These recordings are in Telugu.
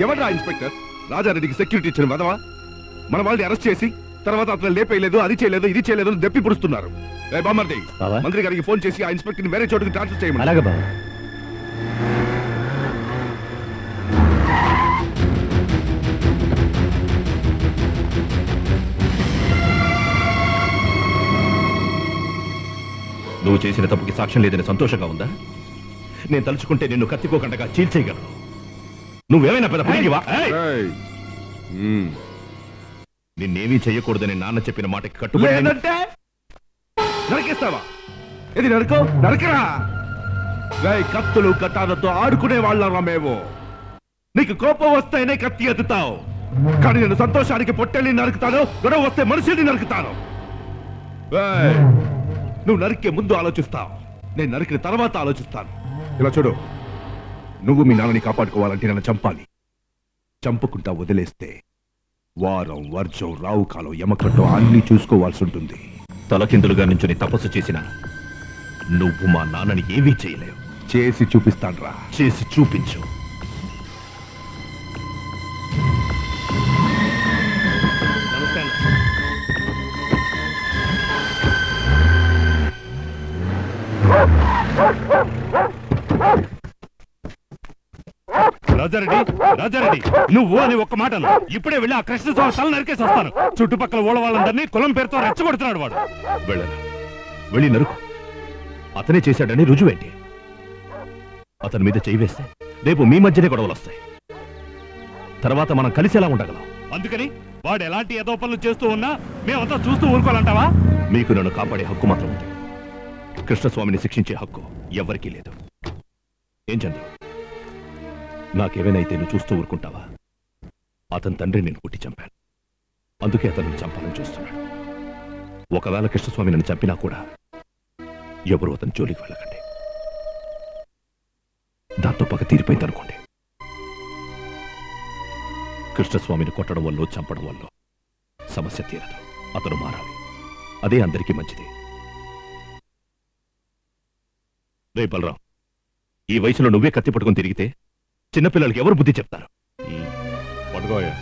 ఎవడ్రా ఇన్స్పెక్టర్? రాజారెడ్డికి సెక్యూరిటీ ఇచ్చిన వదవా? మన వాళ్ళని అరెస్ట్ చేసి తర్వాత అతను లేపేయలేదు, అది చేయలేదు, ఇది చేయలేదు దెప్పి పుడుస్తున్నారు. బామర్ది, మంత్రి గారికి ఫోన్ చేసి ఆ ఇన్స్పెక్టర్ ని వేరే చోటుకి ట్రాన్స్ఫర్ చేయమని. అలాగే బాబా. నువ్వు చేసిన తప్పుకి సాక్ష్యం లేదని సంతోషంగా ఉందా? నేను తలుచుకుంటే నిన్ను కత్తికోకుండా చీల్చేయగలను. నువ్వేమైనా పెద్ద పనికివా? నిన్నేమీ చెయ్యకూడదని నాన్న చెప్పిన మాటకి కట్టుబడి నరికేస్తావా? ఇది నరుకో, నరకరా. కత్తులు కట్టాలతో ఆడుకునే వాళ్ళరా మేము. నీకు కోపం వస్తేనే కత్తి ఎత్తుతావు, కానీ నేను సంతోషానికి పొట్టెల్ని నరుకుతాను, గొడవ వస్తే మనుషుల్ని నరుకుతాను. నువ్వు నరికే ముందు ఆలోచిస్తావు, నేను నరికిన తర్వాత ఆలోచిస్తాను. ఇలా చూడు, నువ్వు మీ నాన్నని కాపాడుకోవాలంటే నన్ను చంపాలి. చంపుకుంటా వదిలేస్తే వారం, వర్జం, రావు కాలం, యమకట్టో అన్ని చూసుకోవాల్సి ఉంటుంది. తలకిందులుగా నుంచి తపస్సు చేసిన నువ్వు మా నాన్నని ఏమీ చేయలేవు. చేసి చూపిస్తాన్రా. చేసి చూపించు. రాజారెడ్డి, రాజారెడ్డి, నువ్వు అని ఒక్క మాట ఇప్పుడే వెళ్ళి ఆ కృష్ణస్వామి తల నరికేసి వస్తాను. చుట్టుపక్కల ఊళ్ళ వాళ్ళందరినీ కులం పేరుతో రెచ్చగొడుతున్నాడు వాడు. వెళ్ళను, వెళ్ళి నరుకు. అతనే చేశాడని రుజువేంటి? అతని మీద చేయి వేస్తే రేపు మీ మధ్యనే గొడవలు వస్తాయి. తర్వాత మనం కలిసి ఎలా ఉండగలం? అందుకని వాడు ఎలాంటి ఏదో పనులు చేస్తూ ఉన్నా మేమంతా చూస్తూ ఊరుకోవాలంటావా? మీకు నన్ను కాపాడే హక్కు మాత్రం ఉంది. కృష్ణస్వామిని శిక్షించే హక్కు ఎవరికీ లేదు. ఏం చంద్ర, నాకేమైనా నువ్వు చూస్తూ ఊరుకుంటావా? అతని తండ్రి నేను కొట్టి చంపాను, అందుకే అతను చంపాలని చూస్తున్నాడు. ఒకవేళ కృష్ణస్వామి నన్ను చంపినా కూడా ఎవరు అతని జోలికి వెళ్ళకండి. దాంతో పక్క తీరిపోయిందనుకోండి. కృష్ణస్వామిని కొట్టడం వల్ల, చంపడం వల్ల సమస్య తీరదు. అతను మారాలి, అదే అందరికీ మంచిది. రే బలరాం, ఈ వయసులో నువ్వే కత్తి పట్టుకుని తిరిగితే చిన్నపిల్లలకి ఎవరు బుద్ధి చెప్తారు? పట్టుకోయా.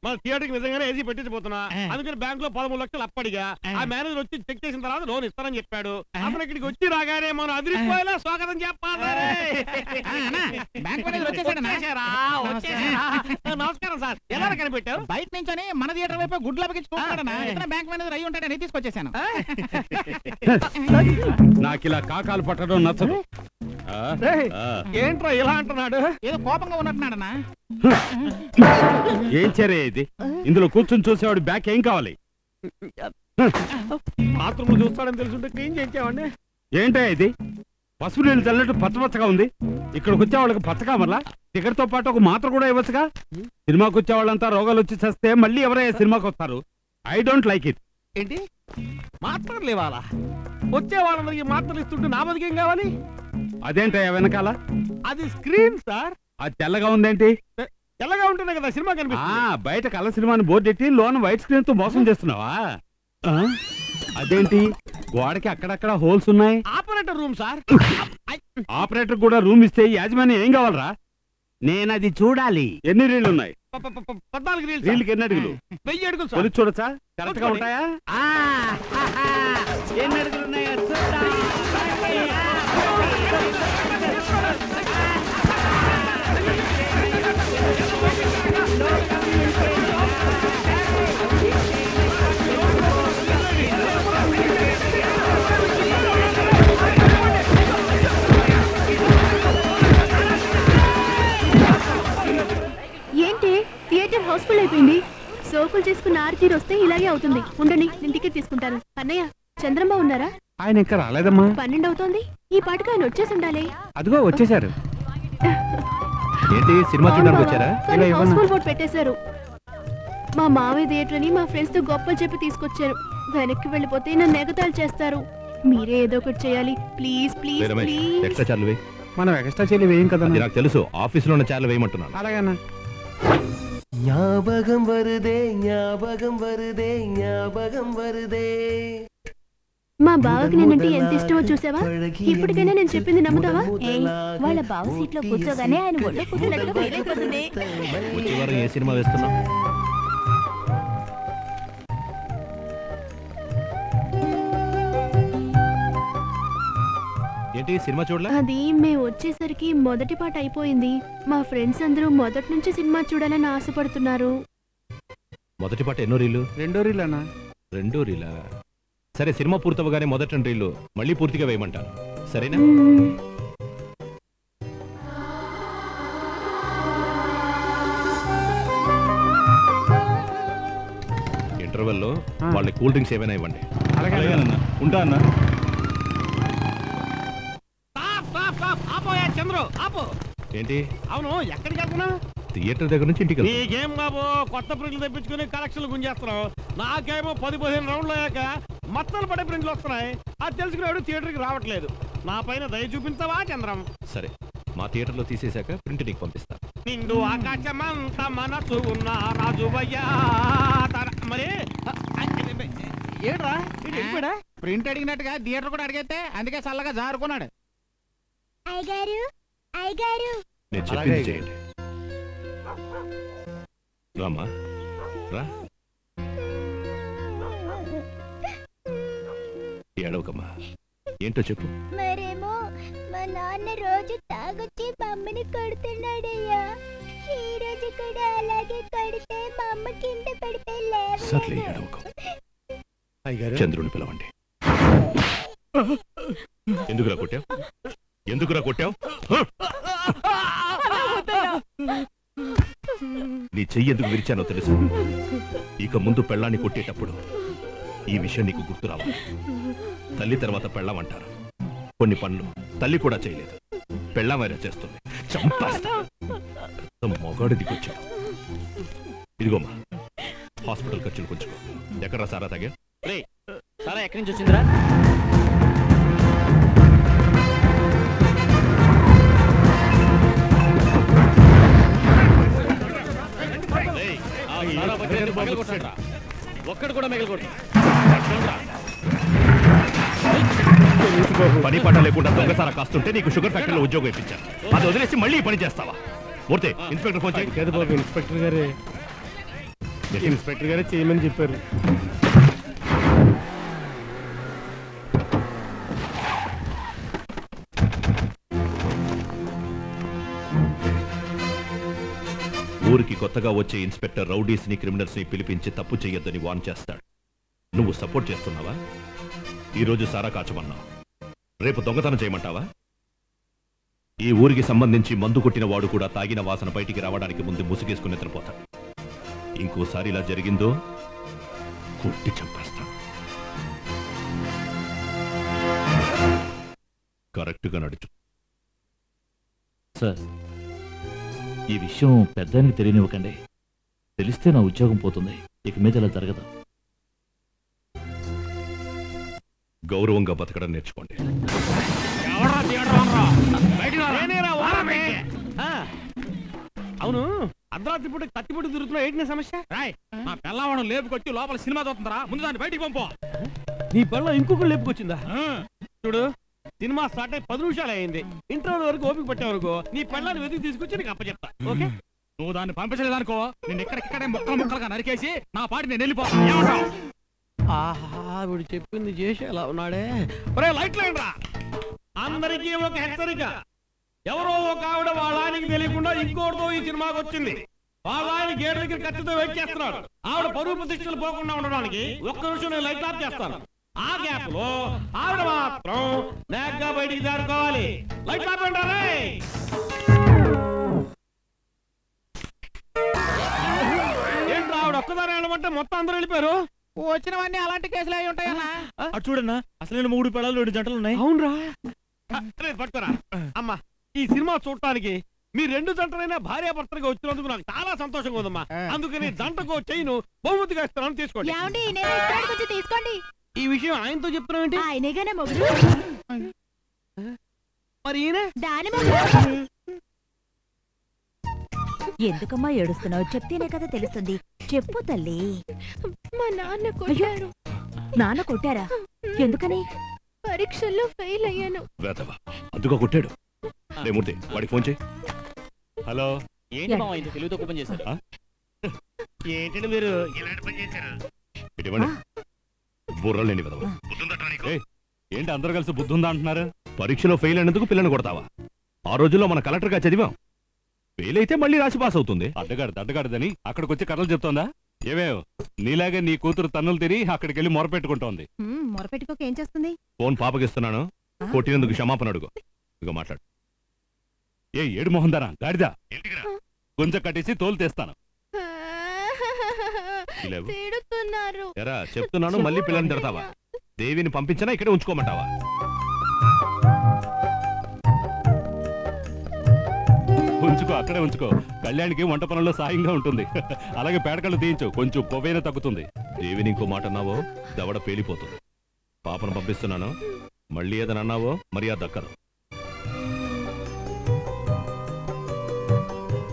మన థియేటర్కి నిజంగానే ఏసీ పెట్టించిపోతున్నా, అందుకని బ్యాంక్ లో 13 లక్షలు అప్పడిగా. ఆ మేనేజర్ వచ్చి చెక్ చేసిన తర్వాత లోన్ ఇస్తానని చెప్పాడు. అతను ఇక్కడికి వచ్చి రాగానే మనం అదిరిపోయేలా స్వాగతం చెప్పాలి. నమస్కారం సార్, ఎలా కనిపెట్టావు? బయట నుంచి మన థియేటర్ వైపు గుడ్లు అప్పగించుకుంటాడు. బ్యాంక్ మేనేజర్ అయ్యి ఉంటాడని తీసుకొచ్చేసాను. నాకు ఇలా కాకాలు పట్టడం నచ్చదు. ఏంట్రా ఇలా అంటున్నాడు? ఏదో కోపంగా ఉన్నట్టున్నాడనా? ఏం చర్య ఇది? ఇందులో కూర్చొని చూసేవాడు బ్యాక్ ఏం కావాలి? బాత్రూమ్ చూస్తాడని తెలుసుంటే క్లీన్ చేయించావండి. ఏంటో ఇది? పసుపు నీళ్ళు చల్లట్టు పచ్చపచ్చగా ఉంది. ఇక్కడికి వచ్చే వాళ్ళకి పచ్చగా మళ్ళా టికెట్ తో పాటు ఒక మాత్ర కూడా ఇవ్వచ్చుగా. సినిమాకి వచ్చే వాళ్ళంతా రోగాలు వచ్చి చేస్తే మళ్ళీ ఎవరైనా సినిమాకి వస్తారు? I don't like it. ఏంటి మాత్రలు ఇవ్వాలా? వచ్చే వాళ్ళకి మాత్రలు ఇస్తుంటే నా బతికేం కావాలి? అదేంటయ్యా వెనకాల? అది స్క్రీన్ సార్. అది తెల్లగా ఉందేంటి? తెల్లగా ఉంటేనే కదా సినిమా కనిపిస్తుంది. బయట కలర్ సినిమాని బోర్డు ఎట్టి లోన్ వైట్ స్క్రీన్ తో మోసం చేస్తున్నావా? అదేంటి గోడకి అక్కడక్కడ హోల్స్ ఉన్నాయి? Operator room sir. ఆపరేటర్ కూడా రూమ్ ఇస్తే యాజమాన్యం ఏం కావాలరా? నేను అది చూడాలి. ఎన్ని రీళ్లు ఉన్నాయి? 14 రీళ్లు. రీళ్ళకి ఎన్ని అడుగులు? 1000 అడుగులు. పోలి చూడచ్చా? కరెక్ట్ గా ఉంటాయా? ఎన్ని అడుగులు ఉన్నాయో చూడాలి. ఏంటి థియేటర్ హౌస్ఫుల్ అయిపోయింది? సోకులు చేసుకున్న ఆర్తీరు వస్తే ఇలాగే అవుతుంది. ఉండండి, నేను టికెట్ తీసుకుంటాను. అన్నయ్య, చంద్రమ్మ ఉన్నారా? ఆయన ఇంకా రాలేదమ్మా. 12 అవుతోంది. ఈ పాటకు ఆయన వచ్చేసి ఉండాలి. అదిగో వచ్చేసారు. ఏంటి సినిమా చూడడానికి వచ్చారా? హౌస్ఫుల్ బోర్డు పెట్టేశారు. మా మావయ్య థియేటర్ అని మా ఫ్రెండ్స్ తో గొప్పలు చెప్పి తీసుకొచ్చారు. వెనక్కి వెళ్ళిపోతే నన్ను ఎగతాళి చేస్తారు. మీరే ఏదో ఒకటి చేయాలి ప్లీజ్ ప్లీజ్ ప్లీజ్. ఎక్స్ట్రా చార్లు వేయి. మనం ఎక్స్ట్రా చార్లు వేయం కదా. నాకు తెలుసు, ఆఫీసులో ఉన్న చార్లు వేయమంటున్నాను. అలాగన్నా. ஞாபகம் வருதே ஞாபகம் வருதே ஞாபகம் வருதே మా బావకి నేనంటే ఎంత ఇష్టమో చూసావా? ఇప్పటికైనా నేను చెప్పింది నమ్ముతావా? వాళ్ళ బావ సీట్ లో కూర్చోగానే ఆయన ఒళ్ళో కూర్చున్నట్టుగా ఫీల్ అయిపోతుంది. వచ్చే వారం ఏ సినిమా వేస్తున్నాం? ఏంటి సినిమా చూడలే? అది మేము వచ్చేసరికి మొదటి పాట అయిపోయింది. మా ఫ్రెండ్స్ అందరూ మొదటి నుంచి సినిమా చూడాలని ఆశపడుతున్నారు. మొదటి పాట ఎన్నో రీలు? రెండో రీల్ అన్నా. రెండో రీలా? సరే సినిమా పూర్తవగానే మొదటి 2 రీలు మళ్ళీ పూర్తిగా వేయమంటాను, సరేనా? మ్మ్. ఇంటర్వెల్లో వాళ్ళ కూల్ డ్రింక్స్ ఏమైనా ఇవ్వండి. అలాగే ఉంటా అన్న. ఆపోయా చంద్రు ఆపు. ఏంటి? అవును ఎక్కడికి వెళ్తున్నా? థియేటర్ దగ్గర నుంచి ఇంటికి వెళ్తా. నీకేం బాబు కొత్త ప్రింట్లు తెప్పించుకుని కలెక్షన్లు గుంజేస్తున్నావు. నాకేమో 10-15 రౌండ్లు అయ్యాక మత్తలు పడే ప్రింట్లు వస్తున్నాయి. అది తెలుసుకునేవాడు థియేటర్కి రావట్లేదు. నా పైన దయ చూపించవా చంద్రం? సరే మా థియేటర్లో తీసేశాక ప్రింట్ నీకు పంపిస్తా. నిండు ఆకాశమంత మనసు ఉన్న రాజువయ్యా మరి ఏడ్రా ప్రింట్ అడిగినట్టుగా థియేటర్ కూడా అడిగితే అందుకే చల్లగా జారుకున్నాడు. అయ్యగారు అయ్యగారు నేను చెప్పింది చేయండి. రామా రా. ఏడవకమ్మా, ఏంటో చెప్పు. మరేమో మా నాన్న రోజు తాగొచ్చి మమ్మని కొడుతున్నాడయ్యా. ఈ రోజు కూడా అలాగే కొడితే మా అమ్మ కింద పడితే సర్లే ఏడవకం. చంద్రుని పిలవండి. ఎందుకురా కొట్టావు? ఎందుకురా కొట్టావు? నీ చెయ్యి ఎందుకు విరిచానో తెలుసు. ఇక ముందు పెళ్ళాన్ని కొట్టేటప్పుడు ఈ విషయం నీకు గుర్తు రావాలి. తల్లి తర్వాత పెళ్ళాం అంటారు. కొన్ని పనులు తల్లి కూడా చేయలేదు, పెళ్ళాం వైరా చేస్తుంది. చంపేస్తా. మొగాడు దిగొచ్చాడు. ఇదిగోమ్మా హాస్పిటల్ ఖర్చులు కొంచుకో. ఎక్కడ్రా సారా తాగా? సరే ఎక్కడి నుంచి వచ్చిందిరా? ఒక్కడు కూడా మిగలకూడదు. పని పాట లేకుండా దొంగసారా కాస్తుంటే నీకు షుగర్ ఫ్యాక్టరీలో ఉద్యోగం ఇప్పించాను. అది వదిలేసి మళ్ళీ ఈ పని చేస్తావా? మూర్తి ఇన్స్పెక్టర్ ఫోన్ చేయి. లేదు బాబు, ఇన్స్పెక్టర్ గారే చేయమని చెప్పారు. ఊరికి కొత్తగా వచ్చే ఇన్స్పెక్టర్ రౌడీస్ ని క్రిమినల్స్ ని పిలిపించి తప్పు చెయ్యొద్దని వార్న్ చేస్తాడు. నువ్వు సపోర్ట్ చేస్తున్నావా? ఈరోజు సారా కాచమన్నావు, రేపు దొంగతనం చేయమంటావా? ఈ ఊరికి సంబంధించి మందు కొట్టిన వాడు కూడా తాగిన వాసన బయటికి రావడానికి ముందు ముసుగేసుకుని నిద్రపోతాడు. ఇంకోసారి ఇలా జరిగిందో కొట్టి చంపేస్తాను. కరెక్ట్గా నడుచు. సార్, ఈ విషయం పెద్దానికి తెలియనివ్వకండి. తెలిస్తే నా ఉద్యోగం పోతుంది. ఇక మీద ఇలా జరగదు. గౌరవంగా బతకడం నేర్చుకోండి. అవును అర్ధరాత్రి పూట కత్తిపూట తిరుగుతున్నా ఏంటి సమస్య? రాయ్ మా పిల్లవాడు లేపుకొచ్చి లోపల సినిమా చూస్తుందా? ముందు దాన్ని బయటికి పంపో. నీ పిల్ల ఇంకొకరు లేపుకొచ్చిందా? చూడు సినిమా స్టార్ట్ అయ్యి 10 నిమిషాలు అయింది. ఇంటర్వెల్ వరకు ఓపిక పట్టే వరకు నీ పిల్లని వెతికి తీసుకొచ్చి నీకు అప్పచెప్తా. ఓకే? నువ్వు దాన్ని పంపించలేదనుకో, నేను ఇక్కడిక్కడే ముక్కలుగా నరికేసి నా పాటి నేను వెళ్ళిపోతాను. ఆహా వీడు చెప్పింది చేసి ఎలా ఉన్నాడే. ఒరే లైట్లు ఏంట్రా? అందరికీ ఒక హెచ్చరిక. ఎవరో ఒక ఆవిడ వాళ్ళ ఆయనకి తెలియకుండా ఇంకోటితో ఈ సినిమాకి వచ్చింది. వాళ్ళ ఆయన గేట్ దగ్గర కత్తితో వెయిట్ చేస్తున్నాడు. ఆవిడ పరువు ప్రతిష్టలు పోకుండా ఉండడానికి ఒక్క నిమిషం నేను లైట్ ఆఫ్ చేస్తాను. ఆ గ్యాప్ లో ఆవిడ మాత్రం నేగ్గా బయటికి జారుకోవాలి. లైట్ ఆఫ్ అంటారే. ఏంట్రా ఆవిడ ఒక్కదారి వెళ్ళమంటే మొత్తం అందరూ వెళ్ళిపోయారు. వచ్చినవన్నీ అలాంటి కేసులు అయి ఉంటాయన్నా. అటు చూడన్నా, అసలు 3 పెళ్ళాలు 2 జంటలు ఉన్నాయి. అవునరా? పట్టుకోరా అమ్మా. ఈ సినిమా చూడటానికి మీ 2 జంటలైనా భార్యాభర్తలుగా వచ్చినందుకు నాకు చాలా సంతోషంగా ఉందమ్మా. అందుకని జంటకు చైను బహుమతిగా ఇస్తున్నాను, తీసుకోండి. తీసుకోండి. ఈ విషయం ఆయనతో చెప్తున్నావు ఏంటి? ఆయనగానే మొగుడు. మరి ఈయన దాని మొగుడు. ఎందుకమ్మా ఏడుస్తున్నావు? చెప్తేనే కదా తెలుస్తుంది. చెప్పు తల్లి. మా నాన్న కొట్టారు. నాన్న కొట్టారా? ఎందుకని? పరీక్షల్లో ఫెయిల్ అయ్యాను. వేదవ అందుకో కొట్టాడు. రే మూర్తి వాడికి ఫోన్ చేయి. హలో, ఏంటి మామ ఇంత తెలుగుతో ఓపెన్ చేశారు? ఆ? ఏంటంటే మీరు ఇలాంటి పని చేశారు? ఇటువంటి బుర్రలేని విధవ. ఏయ్, ఏంటి అందరు కలిసి బుద్ధి ఉందా అంటున్నారు? పరీక్షలో ఫెయిల్ అయినందుకు పిల్లని కొడతావా? ఆ రోజుల్లో మన కలెక్టర్గా చదివాం. ఫెయిల్ అయితే మళ్ళీ రాసి పాస్ అవుతుంది. అడ్డగాడిదని అక్కడికి వచ్చి కథలు చెప్తోందా? ఏవేవ్, నీలాగే నీ కూతురు తన్నులు తిని అక్కడికి వెళ్ళి మొరపెట్టుకుంటోంది. మొరపెట్టుకోక ఏం చేస్తుంది? ఫోన్ పాపకిస్తున్నాను, కొట్టినందుకు క్షమాపణ అడుగు. ఇక మాట్లాడు. ఏ ఏడు మొహందారా గాడిదా, కొంచెం కట్టేసి తోలు తెస్తాను. ఇలేవు. తిడుతున్నారు. ఎరా చెప్తున్నాను, మళ్ళీ పిల్లని తిడతావా? దేవిని పంపించినా ఇక్కడే ఉంచుకోమంటావా? ఉంచుకో, అక్కడే ఉంచుకో. కళ్యాణికి వంట పనుల్లో సాయంగా ఉంటుంది. అలాగే పేడకళ్ళు తీయించు, కొంచెం పొవ్వైనా తగ్గుతుంది. దేవిని ఇంకో మాట అన్నావో దవడ పేలిపోతుంది. పాపను పంపిస్తున్నాను, మళ్ళీ ఏదైనా అన్నావో మర్యాద దక్కదు.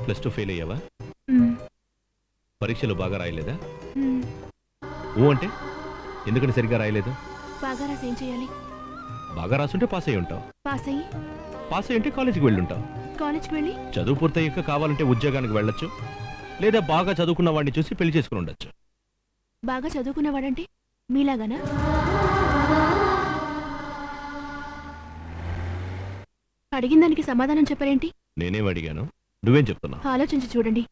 +2 ఫెయిల్ అయ్యావా? పరీక్షలు బాగా రాయలేదా? అంటే ఎందుకంటే సరిగ్గా రాయలేదు? బాగా రాసి ఏం చేయాలి? బాగా రాసుంటే పాస్ అయ్యి ఉంటావు. పాస్ అయ్యి పాస్ అయ్యి ఉంటే కాలేజీకి వెళ్ళి ఉంటావు. కాలేజ్కి వెళ్ళి చదువు పూర్తయ్యాక కావాలంటే ఉద్యోగానికి వెళ్ళొచ్చు, లేదా బాగా చదువుకున్న వాడిని చూసి పెళ్లి చేసుకుని ఉండొచ్చు. బాగా చదువుకున్నవాడంటే మీలాగానా? అడిగిన దానికి సమాధానం చెప్పరేంటి? నేనేం అడిగాను, నువ్వేం చెప్తున్నావు? ఆలోచించి చూడండి,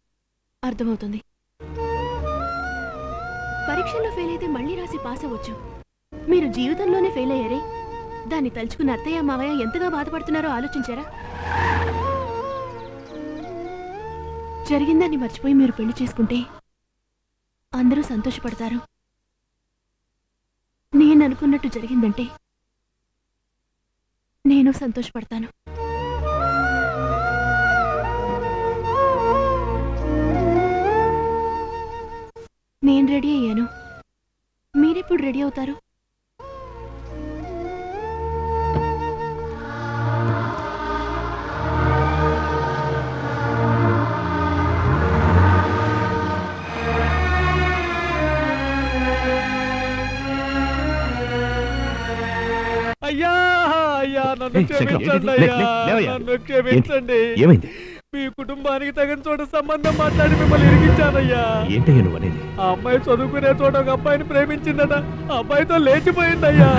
అర్థమవుతుంది. పరీక్షల్లో ఫెయిల్ అయితే మళ్ళీ రాసి పాస్ అవ్వచ్చు. మీరు జీవితంలోనే ఫెయిల్ అయ్యారే, దాన్ని తలుచుకున్న అత్తయ్య మావయ్య ఎంతగా బాధపడుతున్నారో ఆలోచించారా? జరిగిందాన్ని మర్చిపోయి మీరు పెళ్లి చేసుకుంటే అందరూ సంతోషపడతారు. నేను అనుకున్నట్టు జరిగిందంటే నేను సంతోషపడతాను. నేను రెడీ అయ్యాను, మీరెప్పుడు రెడీ అవుతారు? అయ్యా అయ్యా నన్ను ఏయ్, శంకరం, క్షమించండి ఏంటిది? అయ్యా, లేవయ్యా. నన్ను క్షమించండి. ఏమైంది? మీ కుటుంబానికి తగిన చోట సంబంధం మాట్లాడి మిమ్మల్ని ఇరిగించానయ్యా. ఏంటయ్యా నువ్వు అనేది? ఆ అమ్మాయి చదువుకునే చోట ఒక అబ్బాయిని ప్రేమించిందట, ఆ అబ్బాయితో లేచిపోయిందయ్యా.